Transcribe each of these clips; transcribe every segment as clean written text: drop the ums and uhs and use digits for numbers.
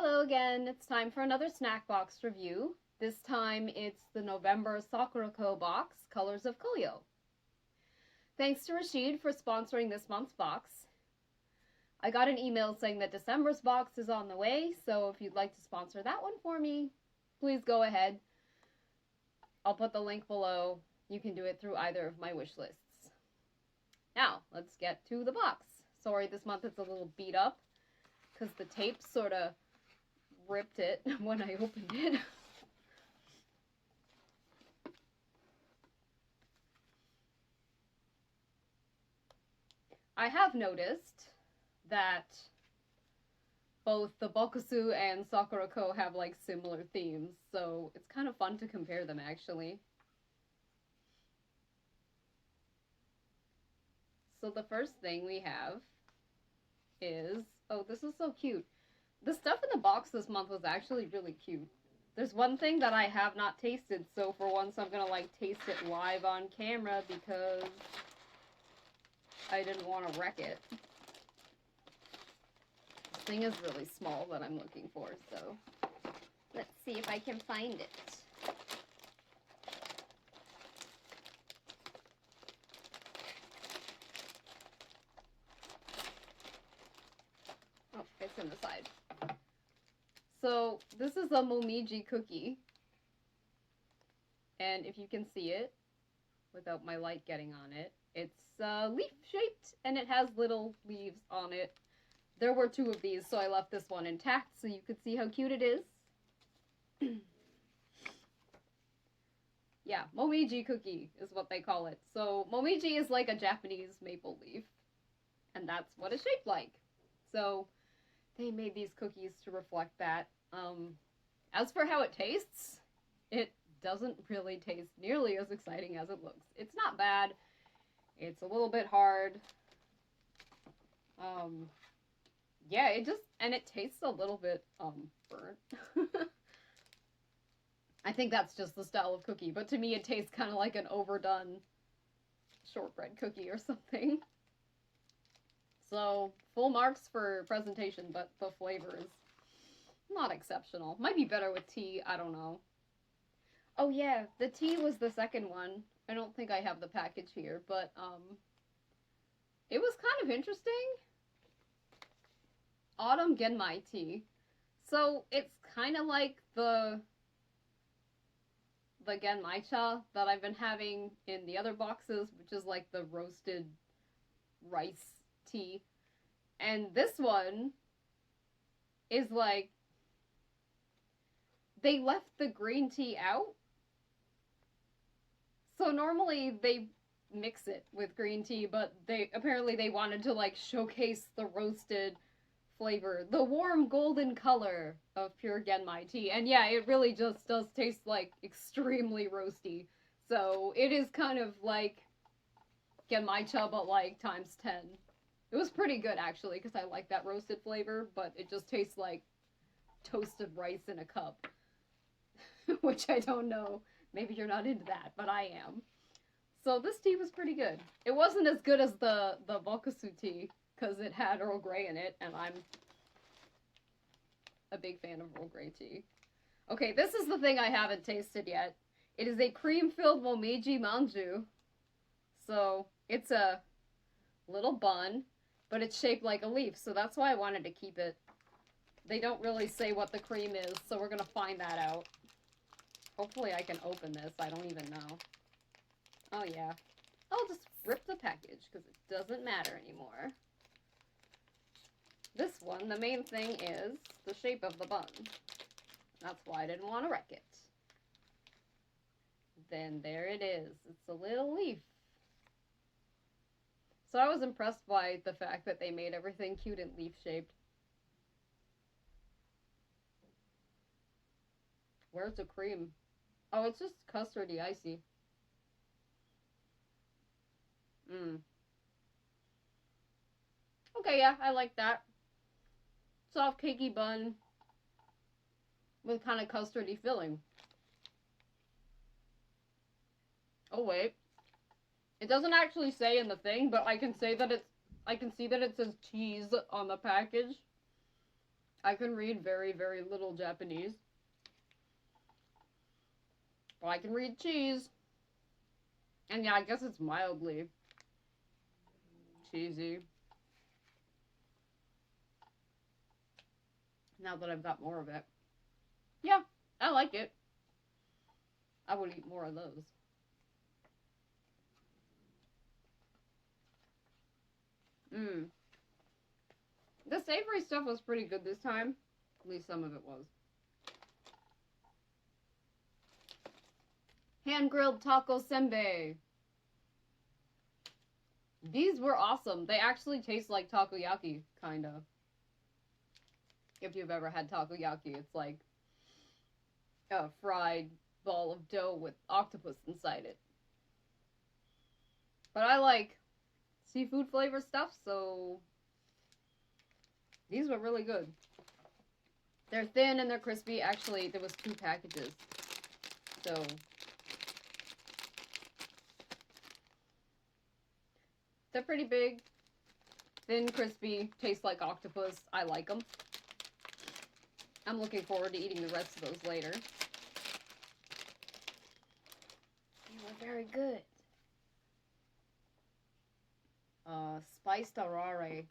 Hello again, it's time for another snack box review. This time it's the November Sakuraco box, Colors of Koyo. Thanks to Rashid for sponsoring this month's box. I got an email saying that December's box is on the way, so if you'd like to sponsor that one for me, please go ahead. I'll put the link below. You can do it through either of my wish lists. Now, let's get to the box. Sorry, this month it's a little beat up because the tape sort of ripped it when I opened it. I have noticed that both the Bokusu and Sakuraco have like similar themes, so it's kind of fun to compare them actually. So the first thing we have is, oh, this is so cute. The stuff in the box this month was actually really cute. There's one thing that I have not tasted, so for once I'm gonna like taste it live on camera because I didn't want to wreck it. This thing is really small that I'm looking for, so let's see if I can find it. Oh, it's in the side. So this is a momiji cookie, and if you can see it without my light getting on it, it's leaf shaped and it has little leaves on it. There were two of these, so I left this one intact so you could see how cute it is. Yeah, momiji cookie is what they call it. So momiji is like a Japanese maple leaf, and that's what it's shaped like. So they made these cookies to reflect that. As for how it tastes, it doesn't really taste nearly as exciting as it looks. It's not bad. It's a little bit hard. Yeah, it tastes a little bit, burnt. I think that's just the style of cookie, but to me it tastes kind of like an overdone shortbread cookie or something. So, full marks for presentation, but the flavor is not exceptional. Might be better with tea, I don't know. Oh yeah, the tea was the second one. I don't think I have the package here, but, it was kind of interesting. Autumn Genmai tea. So, it's kind of like the Genmai cha that I've been having in the other boxes, which is like the roasted rice tea. And this one is like, they left the green tea out. So normally they mix it with green tea, but apparently they wanted to like showcase the roasted flavor, the warm golden color of pure Genmai tea. And yeah, it really just does taste like extremely roasty. So it is kind of like Genmai cha, but like times 10. It was pretty good actually, because I like that roasted flavor, but it just tastes like toasted rice in a cup. Which I don't know. Maybe you're not into that, but I am. So this tea was pretty good. It wasn't as good as the Bokusu tea, because it had Earl Grey in it, and I'm a big fan of Earl Grey tea. Okay, this is the thing I haven't tasted yet. It is a cream-filled momiji manju. So, it's a little bun, but it's shaped like a leaf, so that's why I wanted to keep it. They don't really say what the cream is, so we're gonna find that out. Hopefully I can open this, I don't even know. Oh yeah. I'll just rip the package, because it doesn't matter anymore. This one, the main thing is the shape of the bun. That's why I didn't want to wreck it. Then there it is. It's a little leaf. So I was impressed by the fact that they made everything cute and leaf-shaped. Where's the cream? Oh, it's just custardy icy. Okay, yeah, I like that. Soft, cakey bun with kind of custardy filling. Oh, wait. It doesn't actually say in the thing, but I can see that it says cheese on the package. I can read very, very little Japanese. But I can read cheese. And yeah, I guess it's mildly cheesy. Now that I've got more of it. Yeah, I like it. I would eat more of those. Mmm. The savory stuff was pretty good this time. At least some of it was. Hand-grilled taco senbei. These were awesome. They actually taste like takoyaki, kind of. If you've ever had takoyaki, it's like a fried ball of dough with octopus inside it. But I like seafood flavor stuff, so these were really good. They're thin and they're crispy. Actually, there was 2 packages. So they're pretty big. Thin, crispy, taste like octopus. I like them. I'm looking forward to eating the rest of those later. They were very good. Spiced arare.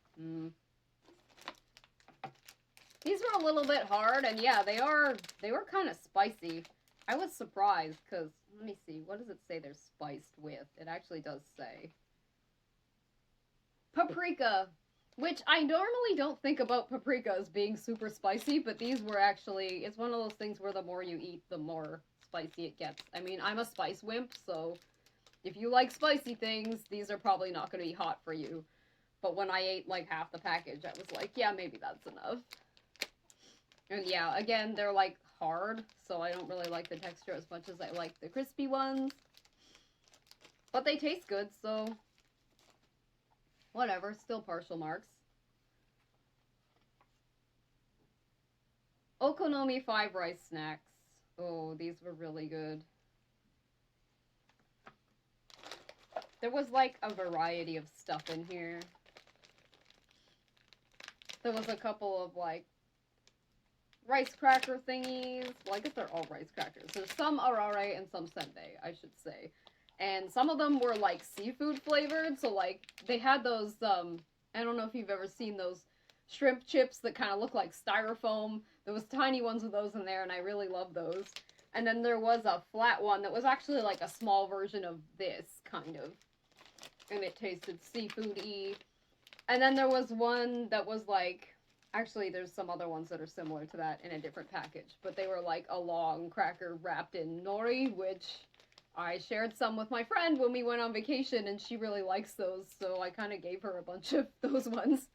These were a little bit hard, and yeah, they were kind of spicy. I was surprised, because, let me see, what does it say they're spiced with? It actually does say. Paprika! Which I normally don't think about paprika as being super spicy, but these were actually, it's one of those things where the more you eat, the more spicy it gets. I mean, I'm a spice wimp, so if you like spicy things, these are probably not going to be hot for you. But when I ate like half the package, I was like, yeah, maybe that's enough. And yeah, again, they're like hard, so I don't really like the texture as much as I like the crispy ones. But they taste good, so whatever, still partial marks. Okonomi 5 rice snacks. Oh, these were really good. There was like a variety of stuff in here. There was a couple of like rice cracker thingies. Well, I guess they're all rice crackers. There's some arare and some senbei, I should say. And some of them were like seafood flavored, so like they had those I don't know if you've ever seen those shrimp chips that kind of look like styrofoam. There was tiny ones of those in there, and I really love those. And then there was a flat one that was actually like a small version of this, kind of. And it tasted seafood-y. And then there was one that was like, actually there's some other ones that are similar to that in a different package. But they were like a long cracker wrapped in nori, which I shared some with my friend when we went on vacation, and she really likes those, so I kind of gave her a bunch of those ones,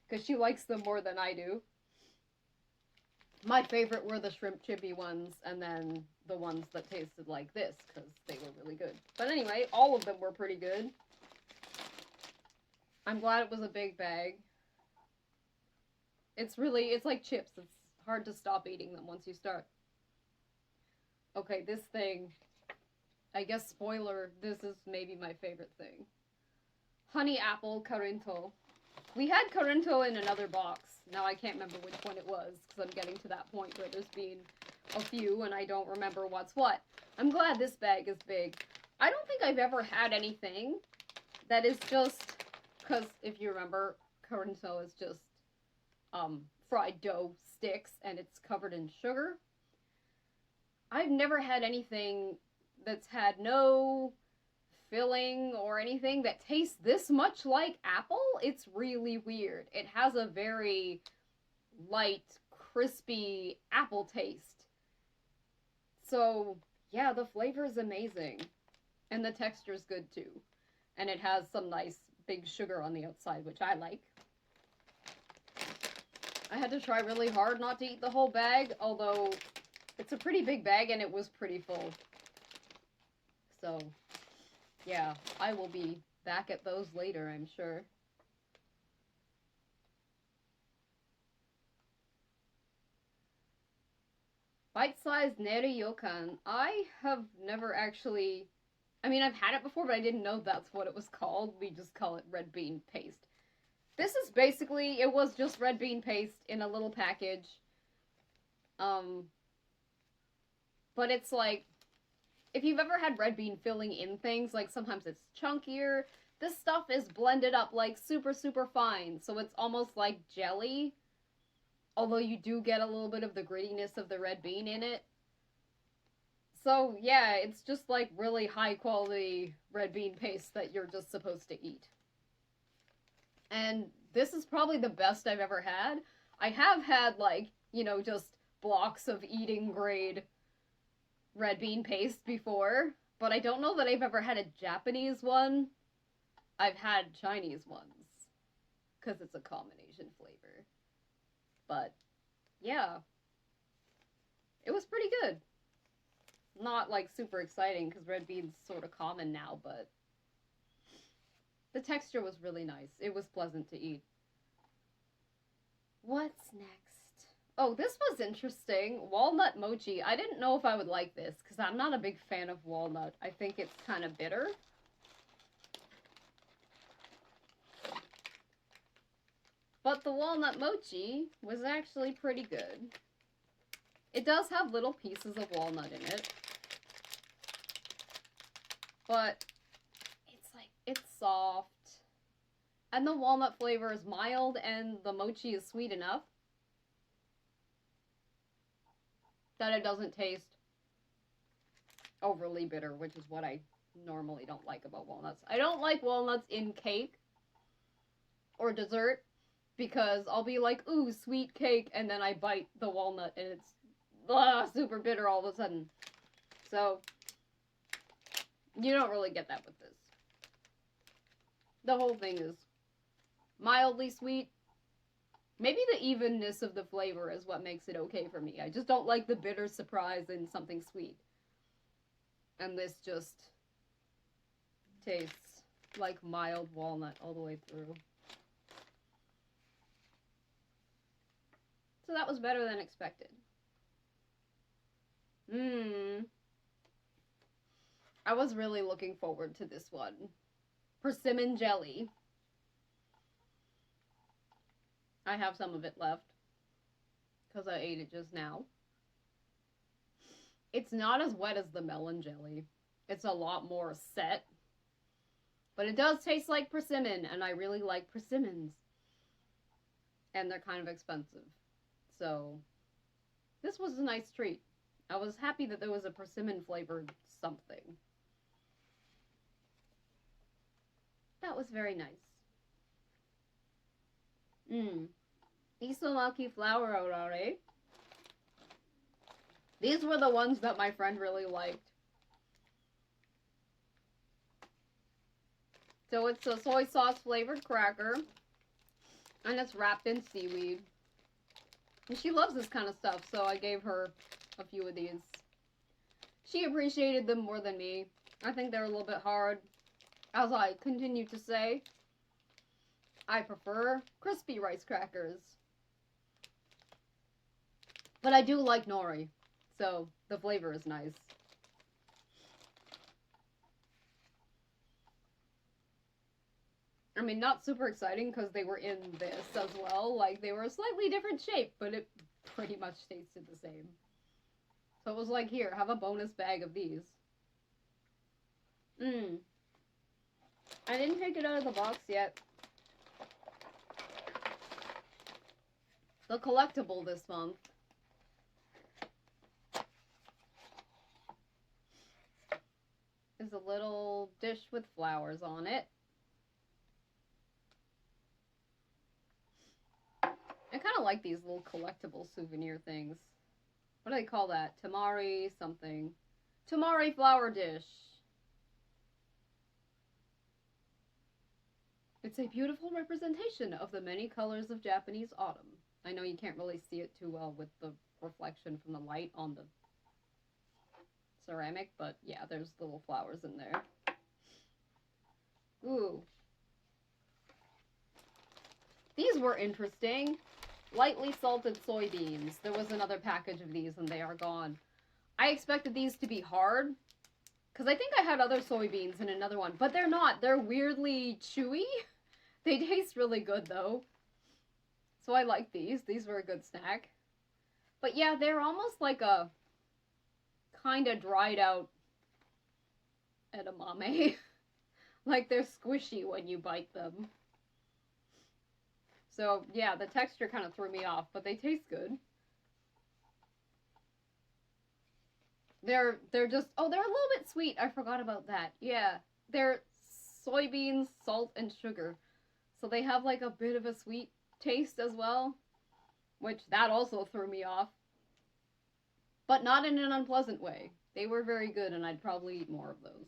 because she likes them more than I do. My favorite were the shrimp chippy ones, and then the ones that tasted like this, because they were really good. But anyway, all of them were pretty good. I'm glad it was a big bag. It's like chips. It's hard to stop eating them once you start. Okay, this thing, I guess spoiler, this is maybe my favorite thing. Honey apple karinto. We had karinto in another box. Now I can't remember which one it was, because I'm getting to that point where there's been a few and I don't remember what's what. I'm glad this bag is big. I don't think I've ever had anything that is just, because if you remember, karinto is just fried dough sticks and it's covered in sugar. I've never had anything that's had no filling or anything that tastes this much like apple. It's really weird. It has a very light, crispy apple taste. So, yeah, the flavor is amazing. And the texture is good too. And it has some nice big sugar on the outside, which I like. I had to try really hard not to eat the whole bag, although it's a pretty big bag and it was pretty full. So, yeah, I will be back at those later, I'm sure. Bite-sized Neri Yokan. I have never actually... I mean, I've had it before, but I didn't know that's what it was called. We just call it red bean paste. This is basically, it was just red bean paste in a little package. Um, but it's like, if you've ever had red bean filling in things, like sometimes it's chunkier. This stuff is blended up like super, super fine. So it's almost like jelly. Although you do get a little bit of the grittiness of the red bean in it. So yeah, it's just like really high quality red bean paste that you're just supposed to eat. And this is probably the best I've ever had. I have had like, you know, just blocks of eating grade red bean paste before, but I don't know that I've ever had a Japanese one. I've had Chinese ones because it's a combination flavor. But yeah, it was pretty good. Not like super exciting because red bean's sort of common now, but the texture was really nice. It was pleasant to eat. What's next? Oh, this was interesting. Walnut mochi. I didn't know if I would like this because I'm not a big fan of walnut. I think it's kind of bitter. But the walnut mochi was actually pretty good. It does have little pieces of walnut in it. But it's soft. And the walnut flavor is mild and the mochi is sweet enough that it doesn't taste overly bitter, which is what I normally don't like about walnuts. I don't like walnuts in cake or dessert because I'll be like, ooh, sweet cake, and then I bite the walnut and it's super bitter all of a sudden. So, you don't really get that with this. The whole thing is mildly sweet. Maybe the evenness of the flavor is what makes it okay for me. I just don't like the bitter surprise in something sweet. And this just tastes like mild walnut all the way through. So that was better than expected. I was really looking forward to this one. Persimmon jelly. I have some of it left because I ate it just now. It's not as wet as the melon jelly. It's a lot more set. But it does taste like persimmon, and I really like persimmons. And they're kind of expensive. So, this was a nice treat. I was happy that there was a persimmon flavored something. That was very nice. Isomaki flour orare. These were the ones that my friend really liked. So it's a soy sauce flavored cracker. And it's wrapped in seaweed. And she loves this kind of stuff, so I gave her a few of these. She appreciated them more than me. I think they're a little bit hard. As I continue to say, I prefer crispy rice crackers. But I do like nori, so the flavor is nice. I mean, not super exciting because they were in this as well. Like, they were a slightly different shape, but it pretty much tasted the same. So it was like, here, have a bonus bag of these. I didn't take it out of the box yet. The collectible this month is a little dish with flowers on it. I kind of like these little collectible souvenir things. What do they call that? Tamari something. Tamari flower dish. It's a beautiful representation of the many colors of Japanese autumn. I know you can't really see it too well with the reflection from the light on the ceramic, but yeah, there's little flowers in there. Ooh. These were interesting. Lightly salted soybeans. There was another package of these and they are gone. I expected these to be hard, because I think I had other soybeans in another one, but they're not. They're weirdly chewy. They taste really good, though. So I like these. These were a good snack. But yeah, they're almost like a kind of dried out edamame. Like they're squishy when you bite them. So yeah, the texture kind of threw me off, but they taste good. They're just, oh, they're a little bit sweet. I forgot about that. Yeah, they're soybeans, salt, and sugar. So they have like a bit of a sweet taste as well, which that also threw me off. But not in an unpleasant way. They were very good, and I'd probably eat more of those.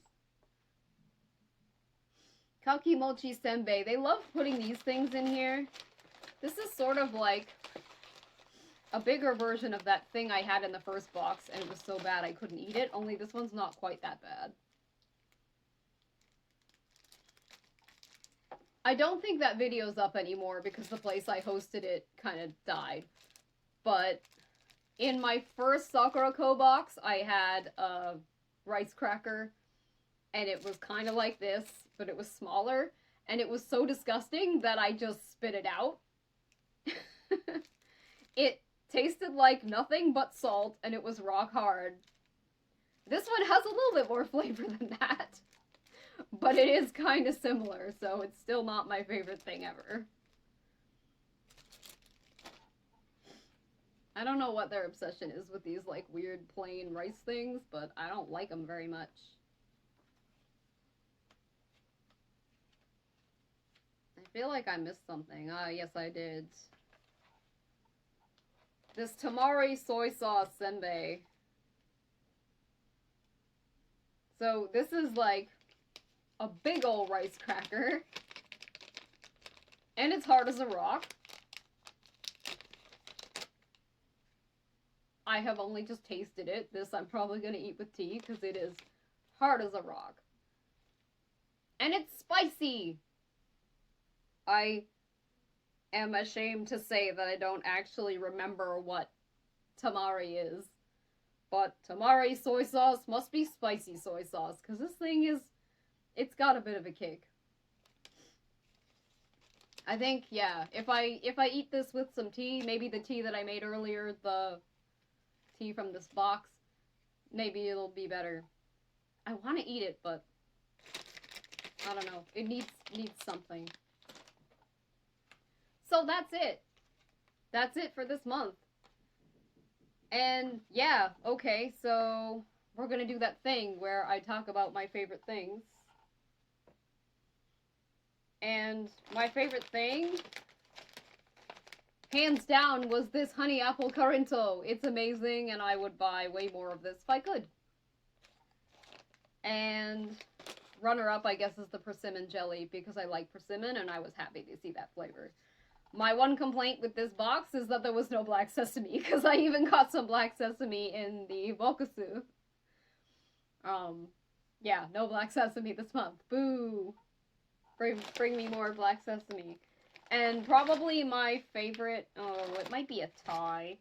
Kakimochi senbei. They love putting these things in here. This is sort of like a bigger version of that thing I had in the first box, and it was so bad I couldn't eat it, only this one's not quite that bad. I don't think that video's up anymore because the place I hosted it kind of died. But in my first Sakuraco box, I had a rice cracker, and it was kind of like this, but it was smaller, and it was so disgusting that I just spit it out. It tasted like nothing but salt, and it was rock hard. This one has a little bit more flavor than that, but it is kind of similar, so it's still not my favorite thing ever. I don't know what their obsession is with these, like, weird plain rice things, but I don't like them very much. I feel like I missed something. Ah, yes I did. This tamari soy sauce senbei. So this is like a big ol' rice cracker. And it's hard as a rock. I have only just tasted it. This I'm probably going to eat with tea because it is hard as a rock. And it's spicy! I am ashamed to say that I don't actually remember what tamari is. But tamari soy sauce must be spicy soy sauce, because this thing is, it's got a bit of a kick. I think, yeah, if I eat this with some tea, maybe the tea that I made earlier, the tea from this box, maybe it'll be better. I want to eat it, but I don't know. It needs something. So that's it. That's it for this month. And yeah, okay, so we're gonna do that thing where I talk about my favorite things. And my favorite thing, hands down, was this honey apple carinto. It's amazing, and I would buy way more of this if I could. And runner-up, I guess, is the persimmon jelly, because I like persimmon, and I was happy to see that flavor. My one complaint with this box is that there was no black sesame, because I even got some black sesame in the bokusu. Yeah, no black sesame this month. Boo! Bring me more black sesame. And probably my favorite, oh, it might be a tie.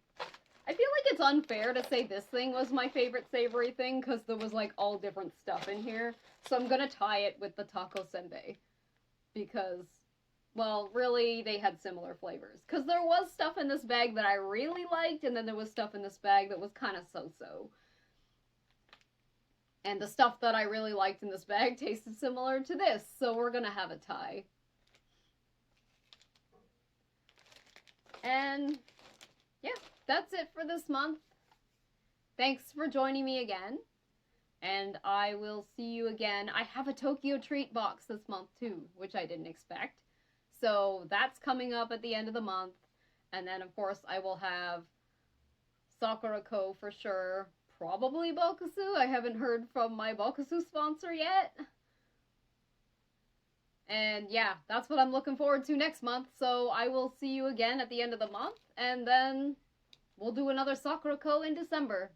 I feel like it's unfair to say this thing was my favorite savory thing, because there was, like, all different stuff in here. So I'm gonna tie it with the taco senbei. Because, well, really, they had similar flavors. Because there was stuff in this bag that I really liked, and then there was stuff in this bag that was kind of so-so. And the stuff that I really liked in this bag tasted similar to this, so we're gonna have a tie. And, yeah, that's it for this month. Thanks for joining me again. And I will see you again. I have a Tokyo Treat box this month, too, which I didn't expect. So that's coming up at the end of the month. And then, of course, I will have Sakuraco for sure. Probably Bokusu. I haven't heard from my Bokusu sponsor yet. And yeah, that's what I'm looking forward to next month. So I will see you again at the end of the month. And then we'll do another Sakuraco in December.